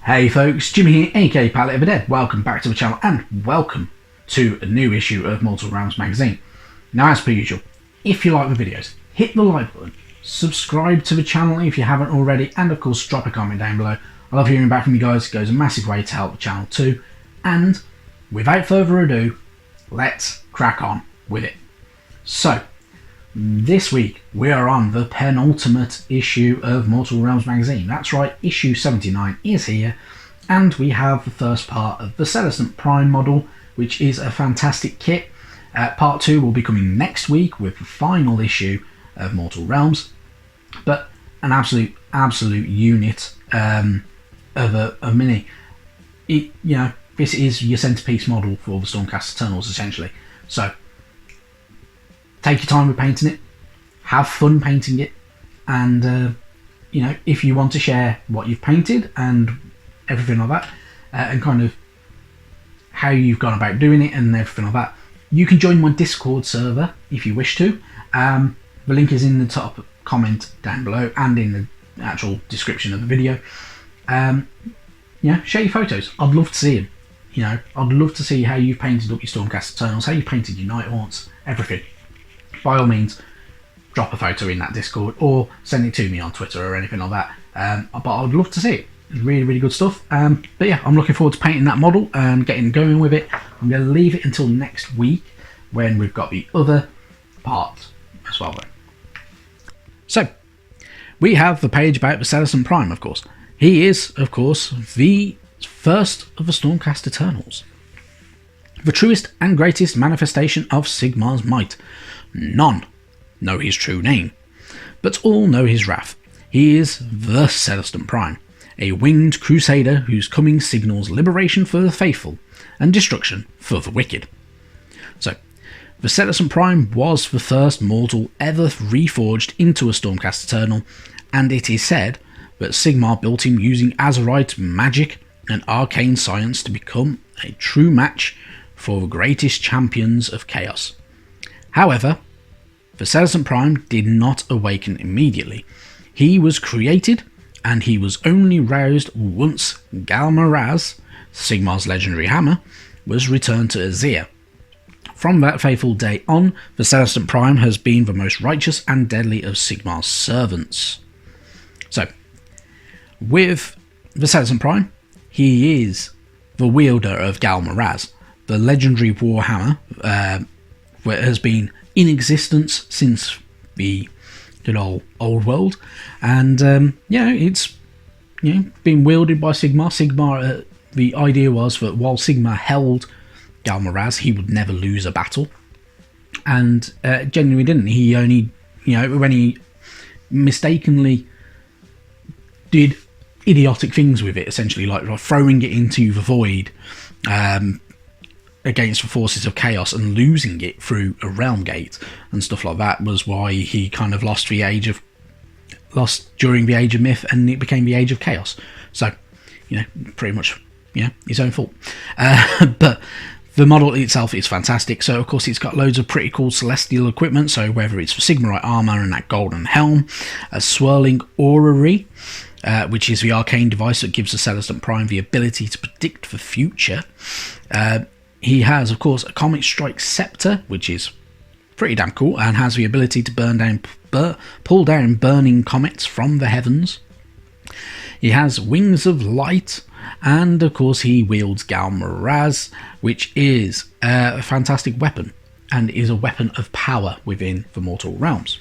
Hey folks, Jimmy here, aka Pilot of the Dead. Welcome back to the channel and welcome to a new issue of Mortal Realms magazine. Now, as per usual, if you like the videos, hit the like button, subscribe to the channel if you haven't already, and of course drop a comment down below. I love hearing back from you guys, it goes a massive way to help the channel too. And without further ado, let's crack on with it. So, this week we are on the penultimate issue of Mortal Realms magazine. That's right, issue 79 is here, and we have the first part of the Celestant-Prime model, which is a fantastic kit. Part 2 will be coming next week with the final issue of Mortal Realms, but an absolute unit of a mini. This is your centerpiece model for the Stormcast Eternals essentially. So take your time with painting it, have fun painting it, and if you want to share what you've painted and everything like that, and kind of how you've gone about doing it and everything like that, you can join my Discord server if you wish to. The link is in the top comment down below and in the actual description of the video. Share your photos. I'd love to see them. I'd love to see how you've painted up your Stormcast Eternals, how you painted your Night Haunts, everything. By all means, drop a photo in that Discord or send it to me on Twitter or anything like that. But I would love to see it. It's really good stuff. But yeah, I'm looking forward to painting that model and getting going with it. I'm going to leave it until next week when we've got the other part as well though. So, we have the page about the Celestant-Prime, of course. He is, of course, the first of the Stormcast Eternals. The truest and greatest manifestation of Sigmar's might. None know his true name, but all know his wrath. He is the Celestant-Prime, a winged crusader whose coming signals liberation for the faithful and destruction for the wicked. So, the Celestant-Prime was the first mortal ever reforged into a Stormcast Eternal, and it is said that Sigmar built him using Azerite magic and arcane science to become a true match for the greatest champions of chaos. However, the Celestant-Prime did not awaken immediately. He was created, and he was only roused once Galmaraz, Sigmar's legendary hammer, was returned to Azir. From that fateful day on, the Celestant-Prime has been the most righteous and deadly of Sigmar's servants. So, with the Celestant-Prime, he is the wielder of Galmaraz, the legendary warhammer that has been in existence since the good old world, and it's been wielded by Sigmar. Sigmar, the idea was that while Sigmar held Galmaraz, he would never lose a battle, and genuinely didn't. He only, when he mistakenly did idiotic things with it, essentially like throwing it into the void against the forces of chaos and losing it through a realm gate and stuff like that, was why he kind of lost during the Age of Myth, and it became the Age of Chaos. So, pretty much, his own fault. But the model itself is fantastic. So, of course, it's got loads of pretty cool celestial equipment. So, whether it's the Sigmarite armor and that golden helm, a swirling orrery, which is the arcane device that gives the Celestant-Prime the ability to predict the future. He has, of course, a Comet Strike Scepter, which is pretty damn cool, and has the ability to pull down burning comets from the heavens. He has Wings of Light, and of course he wields Galmaraz, which is a fantastic weapon, and is a weapon of power within the Mortal Realms.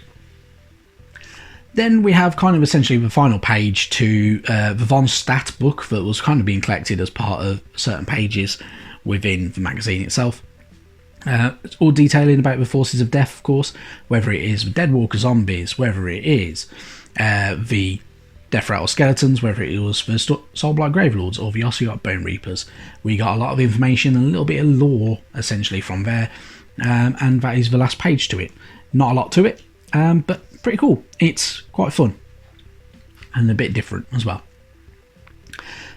Then we have kind of essentially the final page to the Von Stat book that was kind of being collected as part of certain pages within the magazine itself. It's all detailing about the forces of death, of course, whether it is the Deadwalker zombies, whether it is the Death Rattle skeletons, whether it was the Soulblight Gravelords or the Ossiot Bone Reapers. We got a lot of information and a little bit of lore essentially from there, and that is the last page to it. Not a lot to it, but pretty cool. It's quite fun and a bit different as well.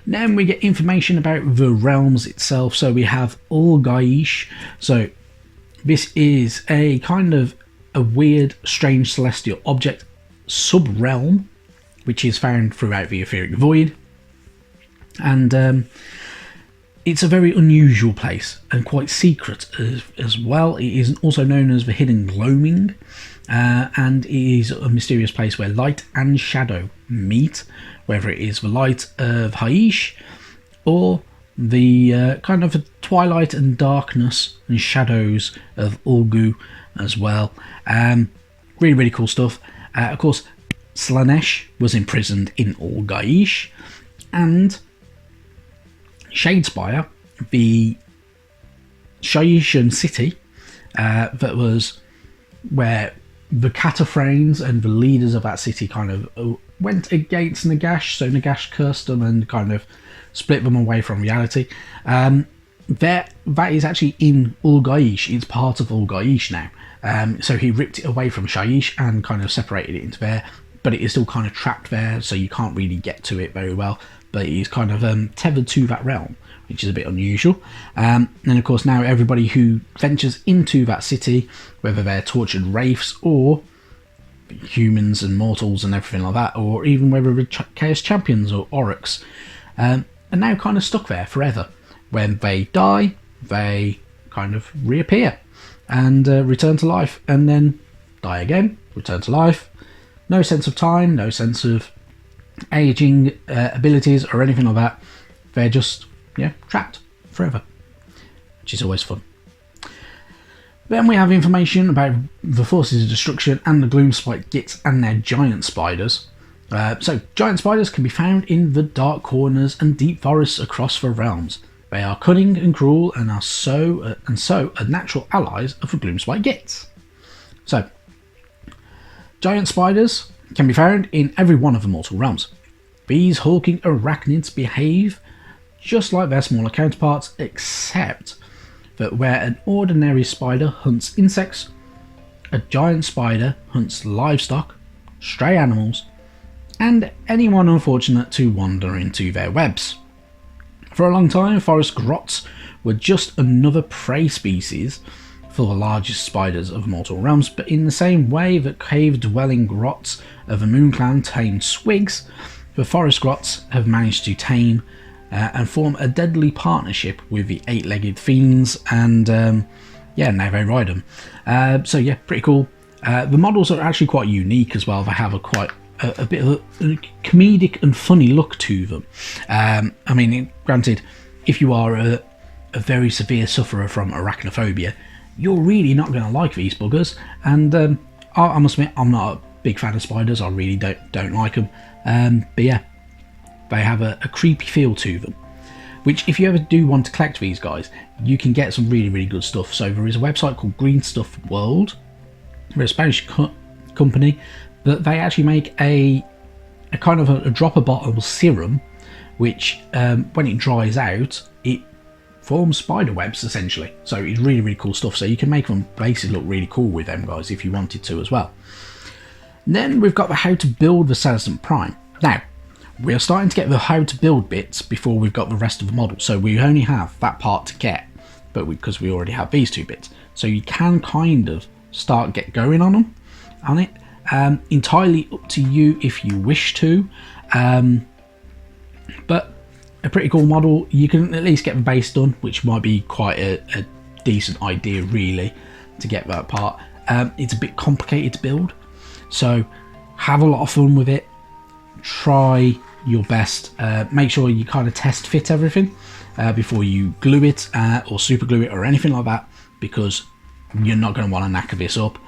Then we get information about the realms itself. So we have Ulgaish. So this is a kind of a weird, strange celestial object sub-realm, which is found throughout the Etheric Void. And it's a very unusual place and quite secret as well. It is also known as the Hidden Gloaming, and it is a mysterious place where light and shadow meet, whether it is the light of Haish or the kind of twilight and darkness and shadows of Ulgu as well. Really, really cool stuff. Of course, Slaanesh was imprisoned in Ulgaish, and Shadespire, the Shaishan city, that was where the Cataphragnes and the leaders of that city kind of went against Nagash, so Nagash cursed them and kind of split them away from reality. That is actually in Ulgaish. It's part of Ulgaish now. So he ripped it away from Shaish and kind of separated it into there, but it is still kind of trapped there, so you can't really get to it very well. But it is kind of tethered to that realm, which is a bit unusual. And of course, now everybody who ventures into that city, whether they're tortured wraiths or humans and mortals and everything like that, or even whether they're Chaos Champions or Oryx, are now kind of stuck there forever. When they die, they kind of reappear and return to life, and then die again, return to life. No sense of time, no sense of aging abilities or anything like that. They're just trapped forever, which is always fun. Then we have information about the Forces of Destruction and the Gloomspite Gits and their giant spiders. So giant spiders can be found in the dark corners and deep forests across the realms. They are cunning and cruel and are so natural allies of the Gloomspite Gits. So giant spiders can be found in every one of the mortal realms. These hulking arachnids behave just like their smaller counterparts, except that where an ordinary spider hunts insects, a giant spider hunts livestock, stray animals, and anyone unfortunate to wander into their webs. For a long time, forest grots were just another prey species for the largest spiders of mortal realms, but in the same way that cave-dwelling grots of the Moon Clan tamed swigs, the forest grots have managed to tame and form a deadly partnership with the eight-legged fiends, and now they ride them. So yeah, pretty cool. The models are actually quite unique as well. They have a bit of a comedic and funny look to them. I mean, granted, if you are a very severe sufferer from arachnophobia, you're really not going to like these buggers. And I must admit, I'm not a big fan of spiders. I really don't like them. But yeah, they have a creepy feel to them, which if you ever do want to collect these guys, you can get some really, really good stuff. So there is a website called Green Stuff World. They're a Spanish company, but they actually make a kind of a dropper bottle serum, which when it dries out, it forms spider webs essentially. So it's really, really cool stuff. So you can make them basically look really cool with them guys if you wanted to as well. And then we've got the how to build the Celestant-Prime. Now, we're starting to get the how to build bits before we've got the rest of the model. So we only have that part to get, but because we already have these two bits. So you can kind of get going on it. Entirely up to you if you wish to. But a pretty cool model. You can at least get the base done, which might be quite a decent idea really to get that part. It's a bit complicated to build, so have a lot of fun with it. Try your best. Make sure you kind of test fit everything before you glue it or super glue it or anything like that, because you're not going to want to knacker this up.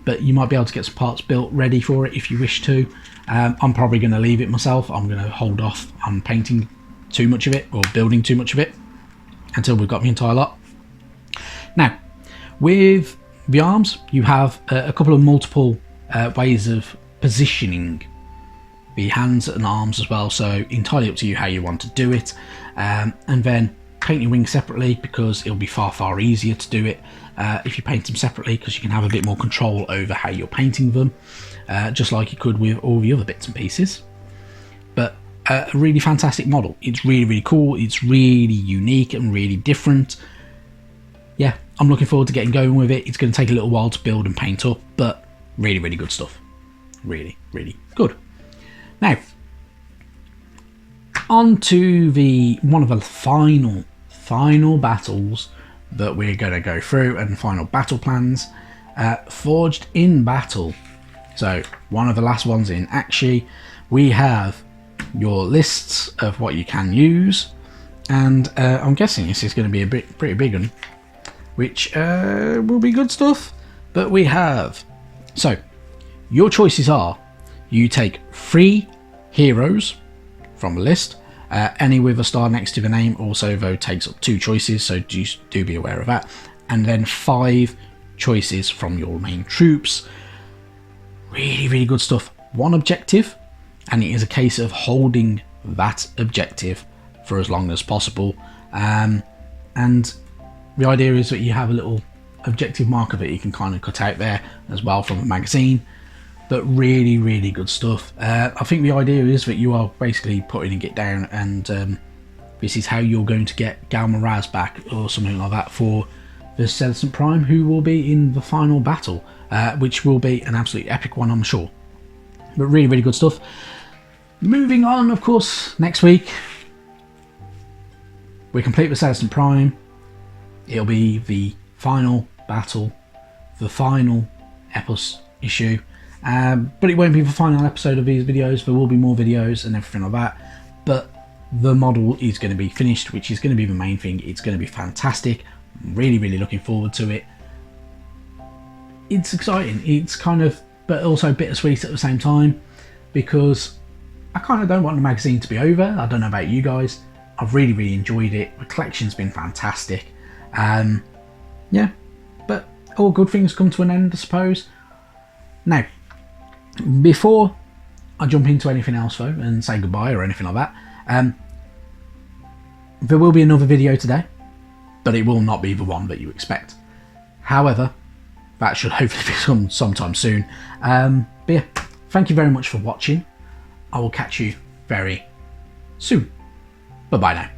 But you might be able to get some parts built ready for it if you wish to. I'm probably going to leave it myself. I'm going to hold off on painting too much of it or building too much of it until we've got the entire lot. Now, with the arms, you have a couple of multiple ways of positioning the hands and arms as well, so entirely up to you how you want to do it. And then paint your wings separately, because it'll be far easier to do it if you paint them separately, because you can have a bit more control over how you're painting them, just like you could with all the other bits and pieces. But a really fantastic model. It's really cool. It's really unique and really different. Yeah, I'm looking forward to getting going with it. It's going to take a little while to build and paint up, but really good stuff. Really good. Now, on to the one of the final battles that we're going to go through, and final battle plans. Forged in Battle. So one of the last ones in Akshi. We have your lists of what you can use, and I'm guessing this is going to be a pretty big one, which will be good stuff. But we have, so your choices are, you take 3 heroes from a list, any with a star next to the name also though takes up 2 choices, so do be aware of that, and then 5 choices from your main troops. Really good stuff. 1 objective, and it is a case of holding that objective for as long as possible, and the idea is that you have a little objective marker that you can kind of cut out there as well from the magazine. But really good stuff. I think the idea is that you are basically putting it down, and this is how you're going to get Galmaraz back or something like that for the Celestant-Prime, who will be in the final battle, which will be an absolutely epic one, I'm sure. But really good stuff. Moving on, of course, next week we complete the Celestant-Prime. It'll be the final battle, the final issue. But it won't be the final episode of these videos. There will be more videos and everything like that, but the model is going to be finished, which is going to be the main thing. It's going to be fantastic. I'm really looking forward to it. It's exciting. It's kind of, but also bittersweet at the same time, because I kind of don't want the magazine to be over. I don't know about you guys. I've really enjoyed it. The collection's been fantastic. Yeah, but all good things come to an end, I suppose. Now, before I jump into anything else though and say goodbye or anything like that, there will be another video today, but it will not be the one that you expect. However, that should hopefully be sometime soon. But yeah, thank you very much for watching. I will catch you very soon. Bye bye now.